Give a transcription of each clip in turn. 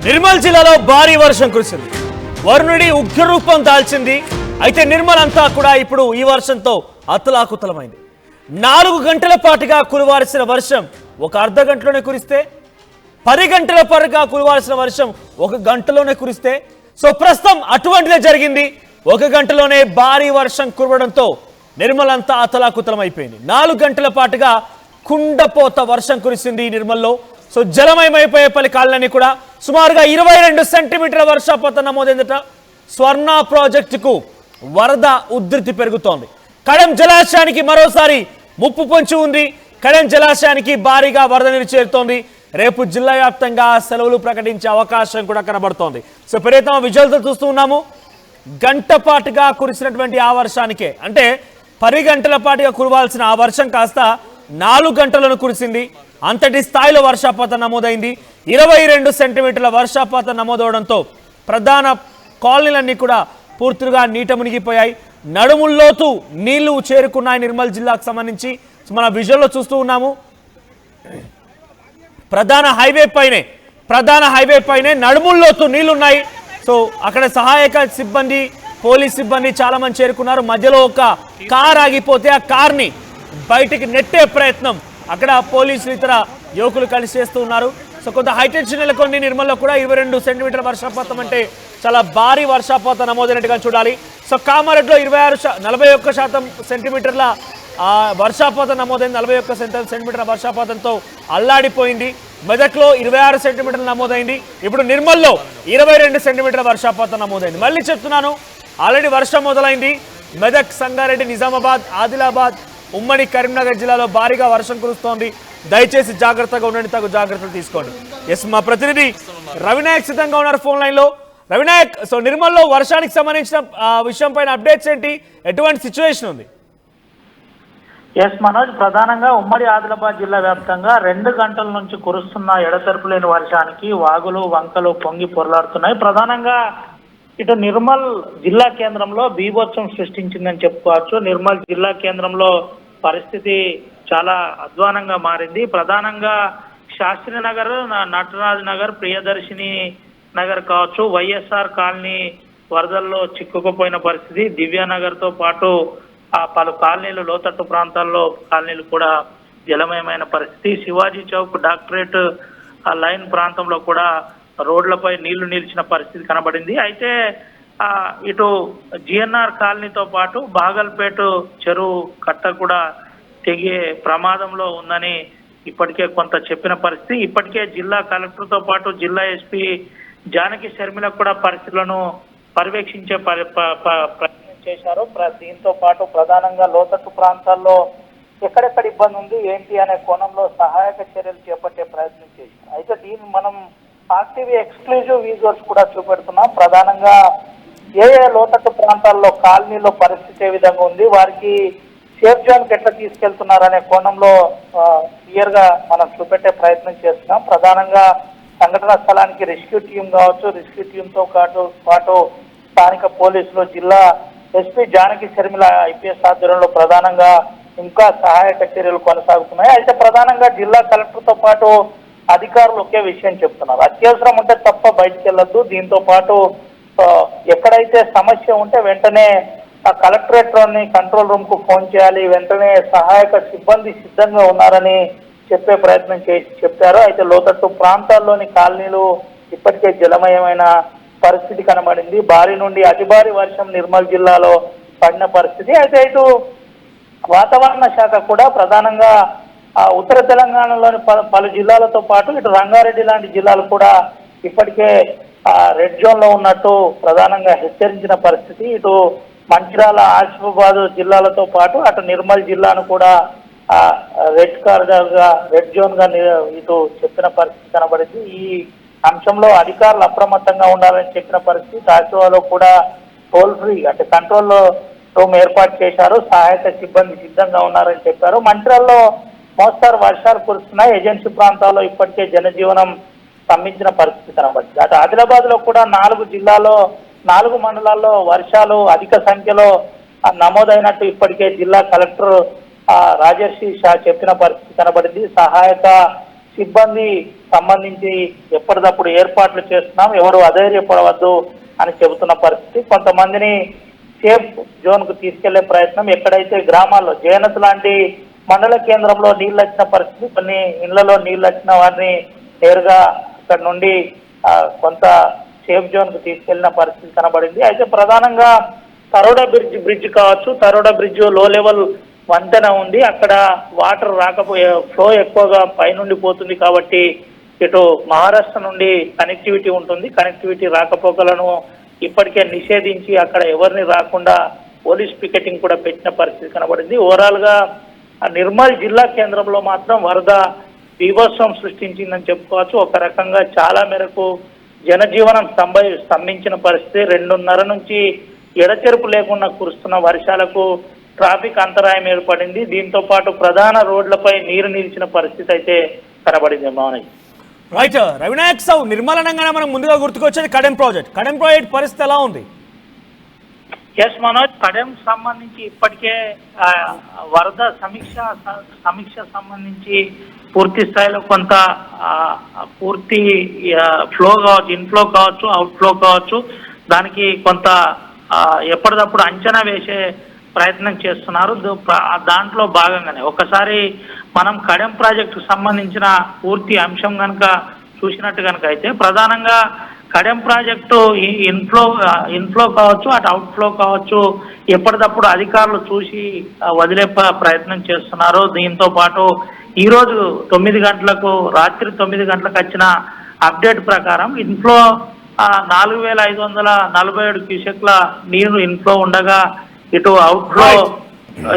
నిర్మల్ జిల్లాలో భారీ వర్షం కురిసింది. వరుణుడి ఉగ్రరూపం దాల్చింది. అయితే నిర్మల్ అంతా కూడా ఇప్పుడు ఈ వర్షంతో అతలాకుతలమైంది. 4 గంటల పాటుగా కురవాల్సిన వర్షం ఒక అర్ధ గంటలోనే కురిస్తే, 10 గంటల పాటుగా కురవాల్సిన వర్షం 1 గంటలోనే కురిస్తే, సో ప్రస్తుతం అటువంటిదే జరిగింది. 1 గంటలోనే భారీ వర్షం కురవడంతో నిర్మల్ అంతా అతలాకుతలమైపోయింది. 4 గంటల పాటుగా కుండపోత వర్షం కురిసింది నిర్మల్లో. సో జలమయమైపోయే పలు కాలనీ కూడా సుమారుగా 22 సెంటీమీటర్ల వర్షపాతం నమోదైందట. స్వర్ణ ప్రాజెక్టుకు వరద ఉధృతి పెరుగుతోంది. కడెం జలాశయానికి మరోసారి ముప్పు పొంచి ఉంది. కడెం జలాశయానికి భారీగా వరద నీరు చేరుతోంది. రేపు జిల్లా వ్యాప్తంగా సెలవులు ప్రకటించే అవకాశం కూడా కనబడుతోంది. సో పెరుగుతున్న విజువల్తో చూస్తూ ఉన్నాము. గంట పాటుగా కురిసినటువంటి ఆ వర్షానికే, అంటే 10 గంటల పాటుగా కురవాల్సిన ఆ వర్షం కాస్త 4 గంటలను కురిసింది. అంతటి స్థాయిలో వర్షపాతం నమోదైంది. 22 సెంటీమీటర్ల వర్షపాతం నమోదవడంతో ప్రధాన కాలనీలన్నీ కూడా పూర్తిగా నీట మునిగిపోయాయి. నడుముల్లోతు నీళ్లు చేరుకున్నాయి నిర్మల్ జిల్లాకు సంబంధించి. మన విజువల్లో చూస్తూ ఉన్నాము. ప్రధాన హైవే పైనే నడుముల్లోతు నీళ్లున్నాయి. సో అక్కడ సహాయక సిబ్బంది, పోలీస్ సిబ్బంది చాలా మంది చేరుకున్నారు. మధ్యలో ఒక కార్ ఆగిపోతే ఆ కార్ని బయటికి నెట్టే ప్రయత్నం అక్కడ పోలీసులు, ఇతర యువకులు కలిసి చేస్తూ ఉన్నారు. సో కొంత హైటెన్షన్ నెలకొంది నిర్మల్లో కూడా. 22 సెంటీమీటర్ల వర్షపాతం అంటే చాలా భారీ వర్షపాతం నమోదైనట్టుగా చూడాలి. సో కామారెడ్డిలో 41 సెంటీమీటర్ల వర్షపాతం నమోదైంది. 41 సెంటీమీటర్ల వర్షపాతంతో అల్లాడిపోయింది. మెదక్లో 26 సెంటీమీటర్లు నమోదైంది. ఇప్పుడు నిర్మల్లో 22 సెంటీమీటర్ల వర్షపాతం నమోదైంది. మళ్ళీ చెప్తున్నాను, ఆల్రెడీ వర్షం మొదలైంది. మెదక్, సంగారెడ్డి, నిజామాబాద్, ఆదిలాబాద్, ఉమ్మడి కరీంనగర్ జిల్లాలో భారీగా వర్షం కురుస్తోంది. దయచేసి జాగ్రత్తగా ఉండండి, తగు జాగ్రత్తలు తీసుకోండి. ఎస్, మా ప్రతినిధి రవినాయక్ సిద్ధంగా ఉన్నారు ఫోన్ లైన్లో. రవినాయక్, సో నిర్మల్లో వర్షానికి సంబంధించిన విషయం పైన అప్డేట్స్ ఏంటి? ఎటువంటి సిచ్యువేషన్ ఉంది? ఎస్ మనోజ్, ప్రధానంగా ఉమ్మడి ఆదిలాబాద్ జిల్లా వ్యాప్తంగా 2 గంటల నుంచి కురుస్తున్న ఎడతెరపు లేని వర్షానికి వాగులు, వంకలు పొంగి పొరలాడుతున్నాయి. ప్రధానంగా ఇటు నిర్మల్ జిల్లా కేంద్రంలో బీభత్సం సృష్టించిందని చెప్పుకోవచ్చు. నిర్మల్ జిల్లా కేంద్రంలో పరిస్థితి చాలా అధ్వానంగా మారింది. ప్రధానంగా శాస్త్రీనగర్, నటరాజ్ నగర్, ప్రియదర్శిని నగర్ కావచ్చు, వైఎస్ఆర్ కాలనీ వరదల్లో చిక్కుకుపోయిన పరిస్థితి. దివ్యానగర్ తో పాటు పలు కాలనీలు, లోతట్టు ప్రాంతాల్లో కాలనీలు కూడా జలమయమైన పరిస్థితి. శివాజీ చౌక్, డాక్టరేట్ లైన్ ప్రాంతంలో కూడా రోడ్లపై నీళ్లు నిలిచిన పరిస్థితి కనబడింది. అయితే ఇటు జిఎన్ఆర్ కాలనీతో పాటు బాగల్పేట చెరువు కట్ట కూడా తెగే ప్రమాదంలో ఉందని ఇప్పటికే కొంత చెప్పిన పరిస్థితి. ఇప్పటికే జిల్లా కలెక్టర్తో పాటు జిల్లా ఎస్పీ జానకి శర్మిల కూడా పరిస్థితులను పర్యవేక్షించే ప్రయత్నం చేశారు. దీంతో పాటు ప్రధానంగా లోతట్టు ప్రాంతాల్లో ఎక్కడెక్కడ ఇబ్బంది ఉంది ఏంటి అనే కోణంలో సహాయక చర్యలు చేపట్టే ప్రయత్నం చేశారు. అయితే దీన్ని మనం ఆర్టీవీ ఎక్స్క్లూజివ్ విజువల్స్ కూడా చూపెడుతున్నాం. ప్రధానంగా ఏ లోతట్టు ప్రాంతాల్లో కాలనీలో పరిస్థితి ఏ విధంగా ఉంది, వారికి సేఫ్ జోన్ కి ఎట్లా తీసుకెళ్తున్నారనే కోణంలో క్లియర్ గా మనం చూపెట్టే ప్రయత్నం చేస్తున్నాం. ప్రధానంగా సంఘటన స్థలానికి రెస్క్యూ టీం కావచ్చు, రెస్క్యూ టీంతో పాటు స్థానిక పోలీసులు, జిల్లా ఎస్పీ జానకి శర్మిల ఐపీఎస్ ఆధ్వర్యంలో ప్రధానంగా ఇంకా సహాయక చర్యలు కొనసాగుతున్నాయి. అయితే ప్రధానంగా జిల్లా కలెక్టర్తో పాటు అధికారులు ఒకే విషయం చెప్తున్నారు, అత్యవసరం ఉంటే తప్ప బయటికి వెళ్ళొద్దు. దీంతో పాటు ఎక్కడైతే సమస్య ఉంటే వెంటనే కలెక్టరేట్ లోని కంట్రోల్ రూమ్ కు ఫోన్ చేయాలి, వెంటనే సహాయక సిబ్బంది సిద్ధంగా ఉన్నారని చెప్పే ప్రయత్నం చెప్పారు. అయితే లోతట్టు ప్రాంతాల్లోని కాలనీలు ఇప్పటికే జలమయమైన పరిస్థితి కనబడింది. భారీ నుండి అతి భారీ వర్షం నిర్మల్ జిల్లాలో పడిన పరిస్థితి. అయితే ఇటు వాతావరణ శాఖ కూడా ప్రధానంగా ఉత్తర తెలంగాణలోని పలు జిల్లాలతో పాటు ఇటు రంగారెడ్డి లాంటి జిల్లాలు కూడా ఇప్పటికే రెడ్ జోన్ లో ఉన్నట్టు ప్రధానంగా హెచ్చరించిన పరిస్థితి. ఇటు మంచిర్యాల, ఆసిఫాబాద్ జిల్లాలతో పాటు అటు నిర్మల్ జిల్లాను కూడా రెడ్ జోన్ గా ఇటు చెప్పిన పరిస్థితి కనబడింది. ఈ అంశంలో అధికారులు అప్రమత్తంగా ఉండాలని చెప్పిన పరిస్థితి. ఆసిఫాబాద్లో కూడా టోల్ ఫ్రీ అంటే కంట్రోల్ రూమ్ ఏర్పాటు చేశారు, సహాయక సిబ్బంది సిద్ధంగా ఉన్నారని చెప్పారు. మంచిర్యాలలో మోస్తారు వర్షాలు కురుస్తున్నాయి. ఏజెన్సీ ప్రాంతాల్లో ఇప్పటికే జనజీవనం స్తంభించిన పరిస్థితి కనబడింది. అటు ఆదిలాబాద్ లో కూడా 4 మండలాల్లో వర్షాలు అధిక సంఖ్యలో నమోదైనట్టు ఇప్పటికే జిల్లా కలెక్టర్ రాజర్షి షా చెప్పిన పరిస్థితి కనబడింది. సహాయక సిబ్బంది సంబంధించి ఎప్పటికప్పుడు ఏర్పాట్లు చేస్తున్నాం, ఎవరు అధైర్యపడవద్దు అని చెబుతున్న పరిస్థితి. కొంతమందిని సేఫ్ జోన్ కు తీసుకెళ్లే ప్రయత్నం, ఎక్కడైతే గ్రామాల్లో జయనత్ లాంటి మండల కేంద్రంలో నీళ్ళు వచ్చిన పరిస్థితి, కొన్ని ఇళ్లలో నీళ్ళు వచ్చిన వారిని నేరుగా అక్కడ నుండి కొంత సేఫ్ జోన్ కు తీసుకెళ్లిన పరిస్థితి కనబడింది. అయితే ప్రధానంగా తరోడా బ్రిడ్జ్ కావచ్చు, తరోడా బ్రిడ్జ్ లో లెవెల్ వంతెన ఉంది, అక్కడ వాటర్ రాకపోయే ఫ్లో ఎక్కువగా పైనుండి పోతుంది కాబట్టి ఇటు మహారాష్ట్ర నుండి కనెక్టివిటీ ఉంటుంది. కనెక్టివిటీ రాకపోకలను ఇప్పటికే నిషేధించి అక్కడ ఎవరిని రాకుండా పోలీస్ పికెటింగ్ కూడా పెట్టిన పరిస్థితి కనబడింది. ఓవరాల్ గా నిర్మల్ జిల్లా కేంద్రంలో మాత్రం వరద బీభత్సం సృష్టించిందని చెప్పుకోవచ్చు. ఒక రకంగా చాలా మేరకు జనజీవనం స్తంభించిన పరిస్థితి. 2:30 నుంచి ఎడచెరుపు లేకుండా కురుస్తున్న వర్షాలకు ట్రాఫిక్ అంతరాయం ఏర్పడింది. దీంతో పాటు ప్రధాన రోడ్లపై నీరు నిలిచిన పరిస్థితి అయితే కనబడింది. మౌనయ్య రైట్. రవినాయక్ సావు, నిర్మలనంగానే మనం ముందుగా గుర్తుకొచ్చేది కడెం ప్రాజెక్ట్ పరిస్థితి ఎలా ఉంది? ఎస్ మనోజ్, కడెం సంబంధించి ఇప్పటికే వరద సమీక్ష సంబంధించి పూర్తి స్థాయిలో కొంత పూర్తి ఫ్లో కావచ్చు, ఇన్ఫ్లో కావచ్చు, అవుట్ ఫ్లో కావచ్చు, దానికి కొంత ఎప్పటికప్పుడు అంచనా వేసే ప్రయత్నం చేస్తున్నారు. దాంట్లో భాగంగానే ఒకసారి మనం కడెం ప్రాజెక్టుకు సంబంధించిన పూర్తి అంశం కనుక చూసినట్టు కనుక అయితే ప్రధానంగా కడెం ప్రాజెక్టు ఇన్ఫ్లో కావచ్చు, అటు అవుట్ ఫ్లో కావచ్చు, ఎప్పటికప్పుడు అధికారులు చూసి వదిలే ప్రయత్నం చేస్తున్నారు. దీంతో పాటు ఈరోజు 9 గంటలకు, రాత్రి 9 గంటలకు వచ్చిన అప్డేట్ ప్రకారం ఇన్ఫ్లో 4,547 క్యూసెక్ల నీరు ఇన్ఫ్లో ఉండగా ఇటు అవుట్ ఫ్లో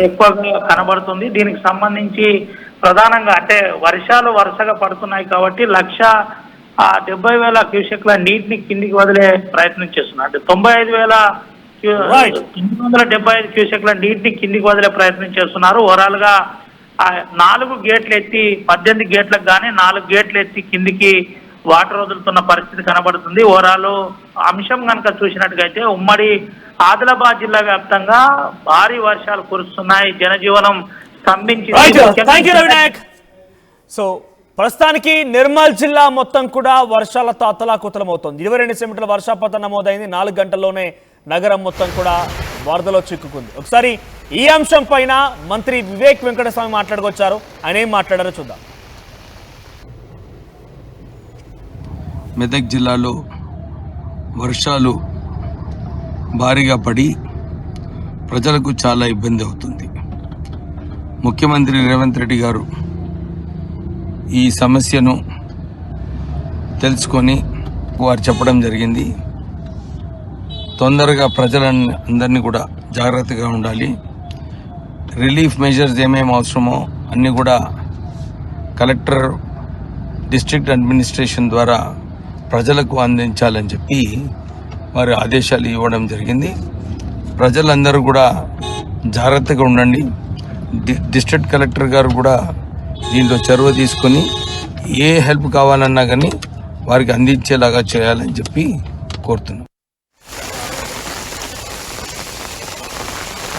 ఎక్కువగా కనబడుతుంది. దీనికి సంబంధించి ప్రధానంగా అంటే వర్షాలు వరుసగా పడుతున్నాయి కాబట్టి 1,70,000 క్యూసెక్ల నీటిని కిందికి వదిలే ప్రయత్నం చేస్తున్నారు. అంటే 95,975 క్యూసెక్ల నీటిని కిందికి వదిలే ప్రయత్నం చేస్తున్నారు. ఓవరాల్ గా 4 గేట్లు ఎత్తి 18 గేట్లకు కానీ 4 గేట్లు ఎత్తి కిందికి వాటర్ వదులుతున్న పరిస్థితి కనబడుతుంది. ఓవరాల్ అంశం కనుక చూసినట్టుగైతే ఉమ్మడి ఆదిలాబాద్ జిల్లా వ్యాప్తంగా భారీ వర్షాలు కురుస్తున్నాయి, జనజీవనం స్తంభించింది. సో ప్రస్తుతానికి నిర్మల్ జిల్లా మొత్తం కూడా వర్షాలతో అతలాకుతలమవుతోంది. 22 సెంటీమీటర్ల వర్షపాతం నమోదైంది. 4 గంటల్లోనే నగరం మొత్తం కూడా వరదలో చిక్కుకుంది. ఒకసారి ఈ అంశం పైన మంత్రి వివేక్ వెంకటస్వామి మాట్లాడుకొచ్చారు. ఆయన ఏం మాట్లాడారో చూద్దాం. మెదక్ జిల్లాలో వర్షాలు భారీగా పడి ప్రజలకు చాలా ఇబ్బంది అవుతుంది. ముఖ్యమంత్రి రేవంత్ రెడ్డి గారు ఈ సమస్యను తెలుసుకొని వారు చెప్పడం జరిగింది. తొందరగా ప్రజలందరినీ కూడా జాగ్రత్తగా ఉండాలి, రిలీఫ్ మెజర్స్ ఏమేమి అవసరమో అన్నీ కూడా కలెక్టర్, డిస్ట్రిక్ట్ అడ్మినిస్ట్రేషన్ ద్వారా ప్రజలకు అందించాలని చెప్పి వారు ఆదేశాలు ఇవ్వడం జరిగింది. ప్రజలందరూ కూడా జాగ్రత్తగా ఉండండి. డిస్ట్రిక్ట్ కలెక్టర్ గారు కూడా దీంట్లో చొరవ తీసుకొని ఏ హెల్ప్ కావాలన్నా కానీ వారికి అందించేలాగా చేయాలని చెప్పి కోరుతున్నాం.